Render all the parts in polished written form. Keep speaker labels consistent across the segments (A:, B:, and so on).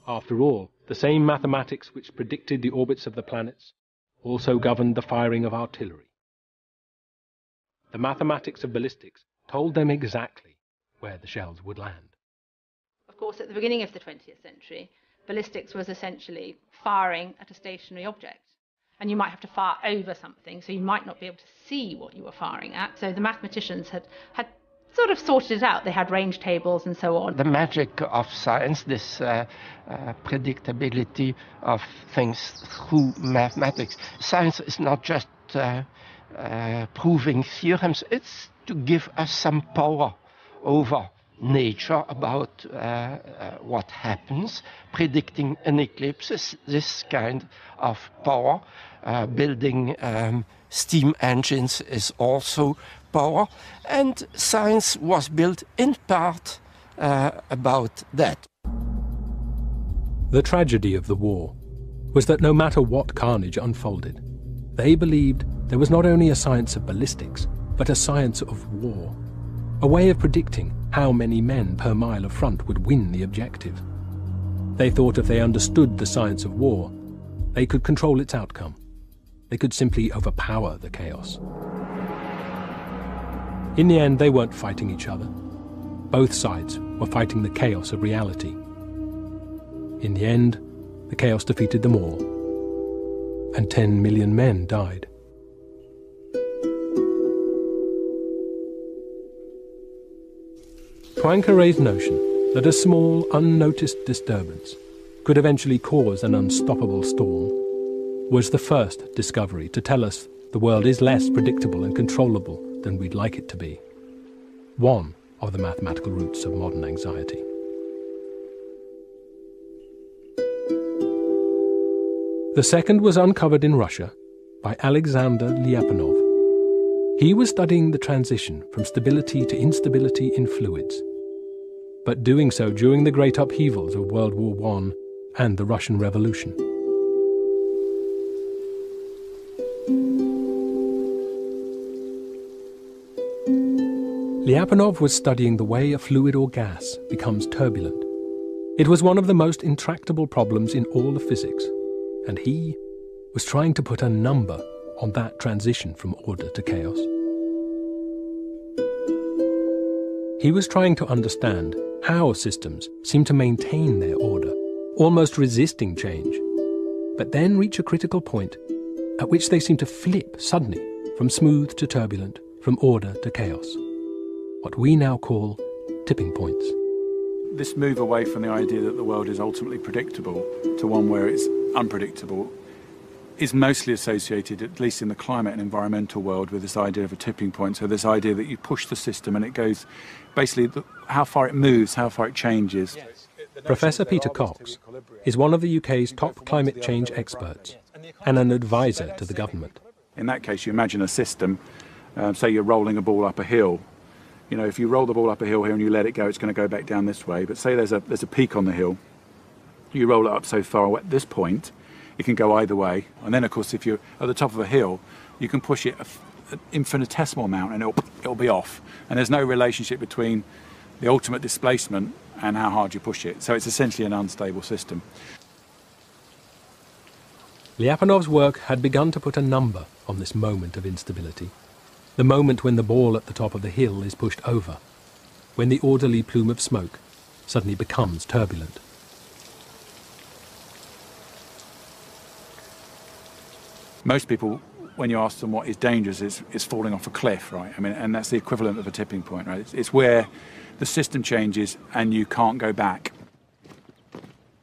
A: After all, the same mathematics which predicted the orbits of the planets also governed the firing of artillery. The mathematics of ballistics told them exactly where the shells would land.
B: Of course, at the beginning of the 20th century, ballistics was essentially firing at a stationary object. And you might have to fire over something, so you might not be able to see what you were firing at. So the mathematicians had sort of sorted it out. They had range tables and so on.
C: The magic of science, this predictability of things through mathematics. Science is not just proving theorems, it's to give us some power over nature about what happens, predicting an eclipse is this kind of power. Building steam engines is also power, and science was built in part about that.
A: The tragedy of the war was that no matter what carnage unfolded, they believed there was not only a science of ballistics, but a science of war, a way of predicting how many men per mile of front would win the objective. They thought if they understood the science of war, they could control its outcome. They could simply overpower the chaos. In the end, they weren't fighting each other. Both sides were fighting the chaos of reality. In the end, the chaos defeated them all, and 10 million men died. Poincaré's notion that a small, unnoticed disturbance could eventually cause an unstoppable storm was the first discovery to tell us the world is less predictable and controllable than we'd like it to be. One of the mathematical roots of modern anxiety. The second was uncovered in Russia by Alexander Lyapunov. He was studying the transition from stability to instability in fluids, but doing so during the great upheavals of World War I and the Russian Revolution. Lyapunov was studying the way a fluid or gas becomes turbulent. It was one of the most intractable problems in all of physics, and he was trying to put a number on that transition from order to chaos. He was trying to understand how systems seem to maintain their order, almost resisting change, but then reach a critical point at which they seem to flip suddenly from smooth to turbulent, from order to chaos. What we now call tipping points.
D: This move away from the idea that the world is ultimately predictable to one where it's unpredictable is mostly associated, at least in the climate and environmental world, with this idea of a tipping point. So this idea that you push the system and it goes, basically, how far it moves, how far it changes.
A: Professor Peter Cox is one of the UK's top climate change experts and an advisor to the government.
D: In that case, you imagine a system, say you're rolling a ball up a hill. You know, if you roll the ball up a hill here and you let it go, it's going to go back down this way. But say there's a peak on the hill, you roll it up so far at this point, it can go either way. And then, of course, if you're at the top of a hill, you can push it an infinitesimal amount and it'll be off. And there's no relationship between the ultimate displacement and how hard you push it. So it's essentially an unstable system.
A: Lyapunov's work had begun to put a number on this moment of instability. The moment when the ball at the top of the hill is pushed over, when the orderly plume of smoke suddenly becomes turbulent.
D: Most people, when you ask them what is dangerous, is falling off a cliff, right? I mean, and that's the equivalent of a tipping point, right? It's where the system changes and you can't go back.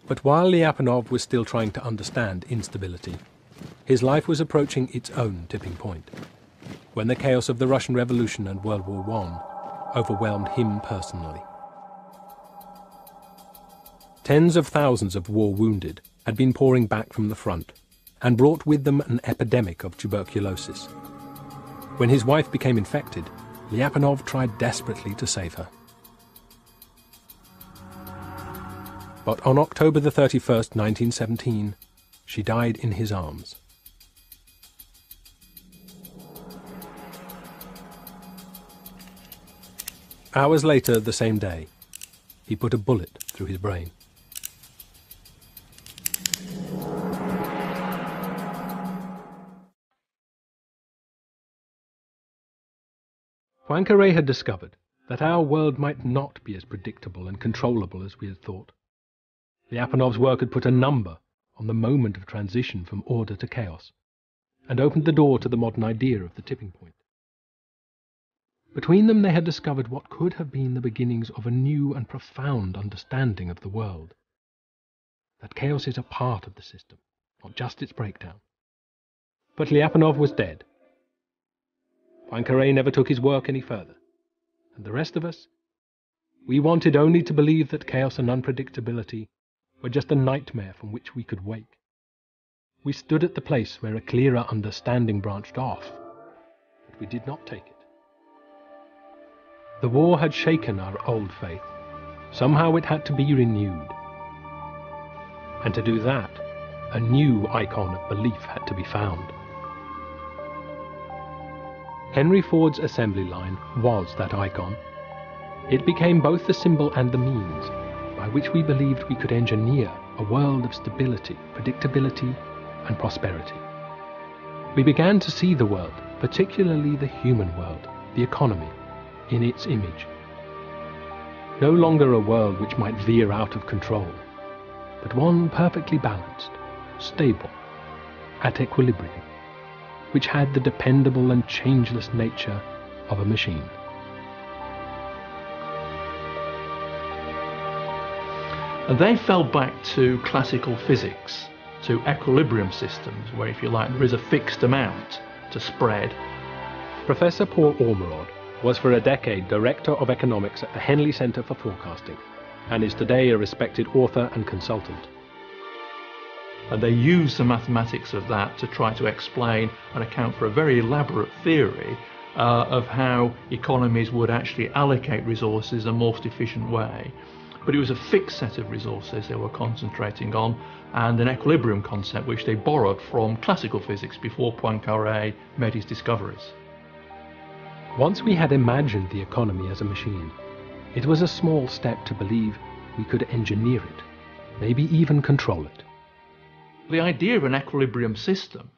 A: But while Lyapunov was still trying to understand instability, his life was approaching its own tipping point, when the chaos of the Russian Revolution and World War I overwhelmed him personally. Tens of thousands of war wounded had been pouring back from the front and brought with them an epidemic of tuberculosis. When his wife became infected, Lyapunov tried desperately to save her. But on October the 31st, 1917, she died in his arms. Hours later, the same day, he put a bullet through his brain. Poincaré had discovered that our world might not be as predictable and controllable as we had thought. Lyapunov's work had put a number on the moment of transition from order to chaos, and opened the door to the modern idea of the tipping point. Between them they had discovered what could have been the beginnings of a new and profound understanding of the world. That chaos is a part of the system, not just its breakdown. But Lyapunov was dead. Poincaré never took his work any further, and the rest of us, we wanted only to believe that chaos and unpredictability were just a nightmare from which we could wake. We stood at the place where a clearer understanding branched off, but we did not take it. The war had shaken our old faith. Somehow it had to be renewed. And to do that, a new icon of belief had to be found. Henry Ford's assembly line was that icon. It became both the symbol and the means by which we believed we could engineer a world of stability, predictability, and prosperity. We began to see the world, particularly the human world, the economy, in its image. No longer a world which might veer out of control, but one perfectly balanced, stable, at equilibrium, which had the dependable and changeless nature of a machine.
E: And they fell back to classical physics, to equilibrium systems, where, if you like, there is a fixed amount to spread.
A: Professor Paul Ormerod was for a decade Director of Economics at the Henley Centre for Forecasting, and is today a respected author and consultant.
E: And they use the mathematics of that to try to explain and account for a very elaborate theory of how economies would actually allocate resources in a most efficient way. But it was a fixed set of resources they were concentrating on, and an equilibrium concept which they borrowed from classical physics before Poincaré made his discoveries.
A: Once we had imagined the economy as a machine, it was a small step to believe we could engineer it, maybe even control it.
E: The idea of an equilibrium system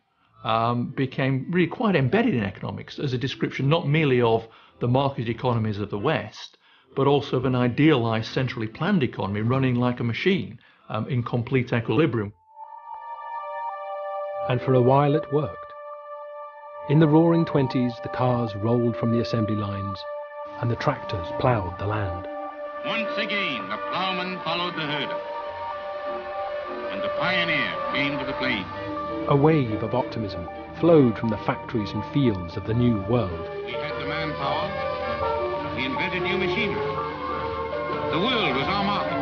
E: became really quite embedded in economics as a description not merely of the market economies of the West, but also of an idealized centrally planned economy running like a machine in complete equilibrium.
A: And for a while it worked. In the roaring 20s, the cars rolled from the assembly lines, and the tractors ploughed the land.
F: Once again, the ploughman followed the herder, and the pioneer came to the plain.
A: A wave of optimism flowed from the factories and fields of the new world.
F: We had the manpower. We invented new machinery. The world was our market.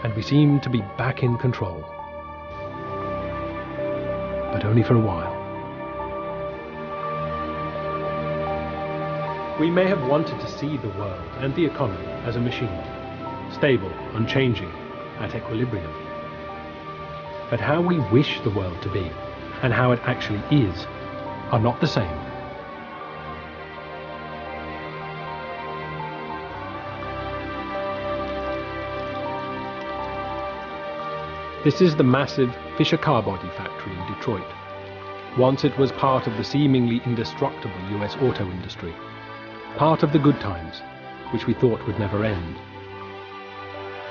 A: And we seemed to be back in control. But only for a while. We may have wanted to see the world and the economy as a machine, stable, unchanging, at equilibrium. But how we wish the world to be, and how it actually is, are not the same. This is the massive Fisher car body factory in Detroit. Once it was part of the seemingly indestructible US auto industry, part of the good times, which we thought would never end.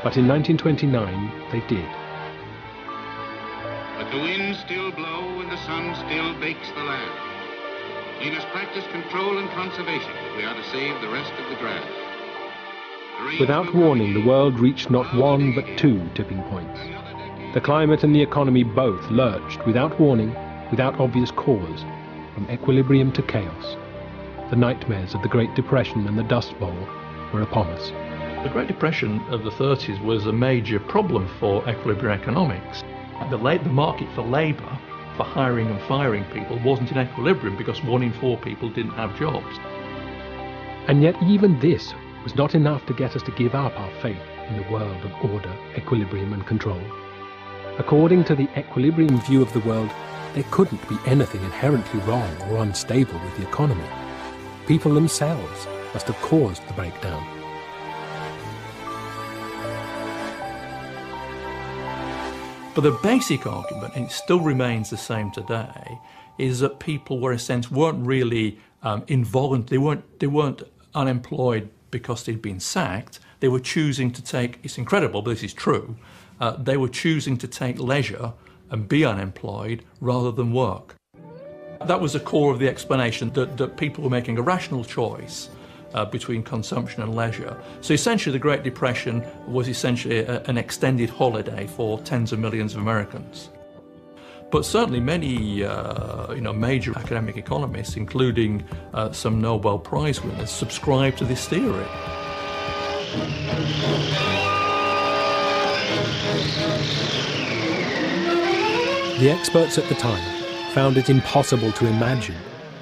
A: But in 1929, they did.
F: But the winds still blow and the sun still bakes the land. We must practice control and conservation if we are to save the rest of the grass.
A: Without warning, the world reached not one but two tipping points. The climate and the economy both lurched without warning, without obvious cause, from equilibrium to chaos. The nightmares of the Great Depression and the Dust Bowl were upon us.
E: The Great Depression of the 30s was a major problem for equilibrium economics. The market for labour, for hiring and firing people, wasn't in equilibrium because 1 in 4 people didn't have jobs.
A: And yet even this was not enough to get us to give up our faith in the world of order, equilibrium and control. According to the equilibrium view of the world, there couldn't be anything inherently wrong or unstable with the economy. people themselves must have caused the breakdown.
E: But the basic argument, and it still remains the same today, is that people were, in a sense, weren't really involuntary. They weren't unemployed because they'd been sacked. They were choosing to take, it's incredible, but this is true, they were choosing to take leisure and be unemployed rather than work. That was the core of the explanation, that people were making a rational choice between consumption and leisure. So essentially the Great Depression was essentially an extended holiday for tens of millions of Americans. But certainly many major academic economists, including some Nobel Prize winners, subscribe to this theory.
A: The experts at the time found it impossible to imagine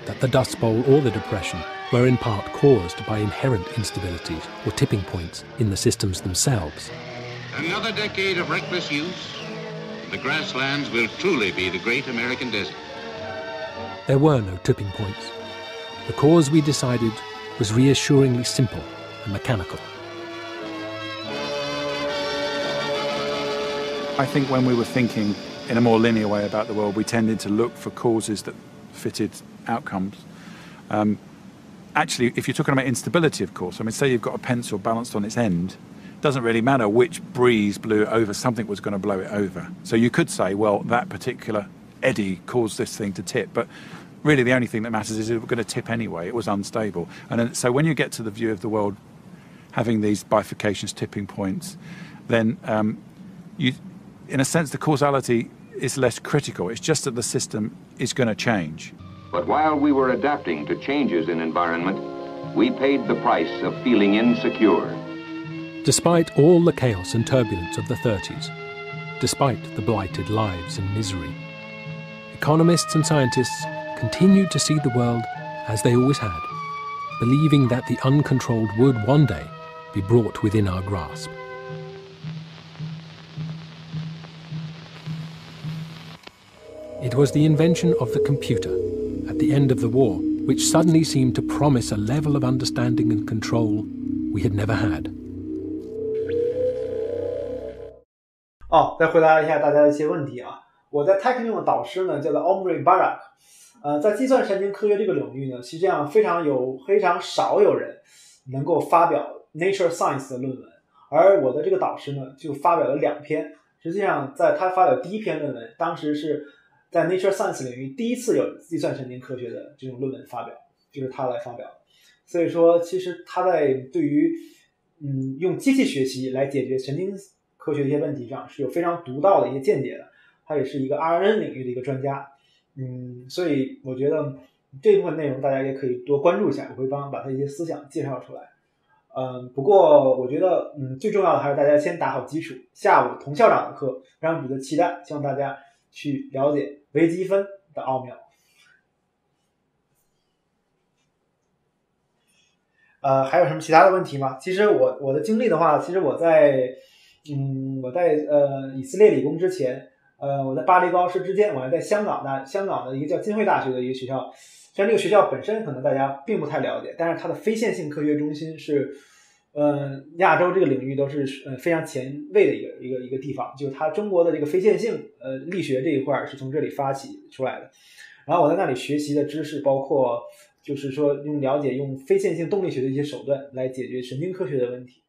A: that the Dust Bowl or the Depression were in part caused by inherent instabilities or tipping points in the systems themselves.
F: Another decade of reckless use, the grasslands will truly be the great American desert.
A: There were no tipping points. The cause, we decided, was reassuringly simple and mechanical.
D: I think when we were thinking in a more linear way about the world, we tended to look for causes that fitted outcomes. Actually, if you're talking about instability, of course, I mean, say you've got a pencil balanced on its end, it doesn't really matter which breeze blew it over, something was going to blow it over. So you could say, well, that particular eddy caused this thing to tip, but really the only thing that matters is it was going to tip anyway, it was unstable. And then, so when you get to the view of the world having these bifurcations, tipping points, then in a sense, the causality is less critical. It's just that the system is going to change.
G: But while we were adapting to changes in environment, we paid the price of feeling insecure.
A: Despite all the chaos and turbulence of the 30s, despite the blighted lives and misery, economists and scientists continued to see the world as they always had, believing that the uncontrolled would one day be brought within our grasp. It was the invention of the computer at the end of the war which suddenly seemed to promise a level of understanding and control we had never had.
H: 再回答一下大家的一些问题啊。我在 Tech 用的导师呢叫做 Omri Barak， 在计算神经科学这个领域呢，实际上非常少有人能够发表 Nature Science 的论文，而我的这个导师呢就发表了2篇。实际上在他发表第一篇论文，当时是在 Nature Science 领域第一次有计算神经科学的这种论文发表，就是他来发表。所以说其实他在对于用机器学习来解决神经科学的一些问题上是有非常独到的一些见解的，他也是一个 RNN 领域的一个专家。所以我觉得这部分内容大家也可以多关注一下，我会把他一些思想介绍出来。不过我觉得最重要的还是大家先打好基础，下午童校长的课非常值得期待，希望大家去了解微积分的奥妙。还有什么其他的问题吗？其实我的经历的话，其实我在以色列理工之前，我在巴黎高师之间，我还在香港的一个叫浸会大学的一个学校。虽然这个学校本身可能大家并不太了解，但是它的非线性科学中心是亚洲这个领域都是非常前卫的一个地方，就是它中国的这个非线性力学这一块是从这里发起出来的。然后我在那里学习的知识包括就是说了解用非线性动力学的一些手段来解决神经科学的问题。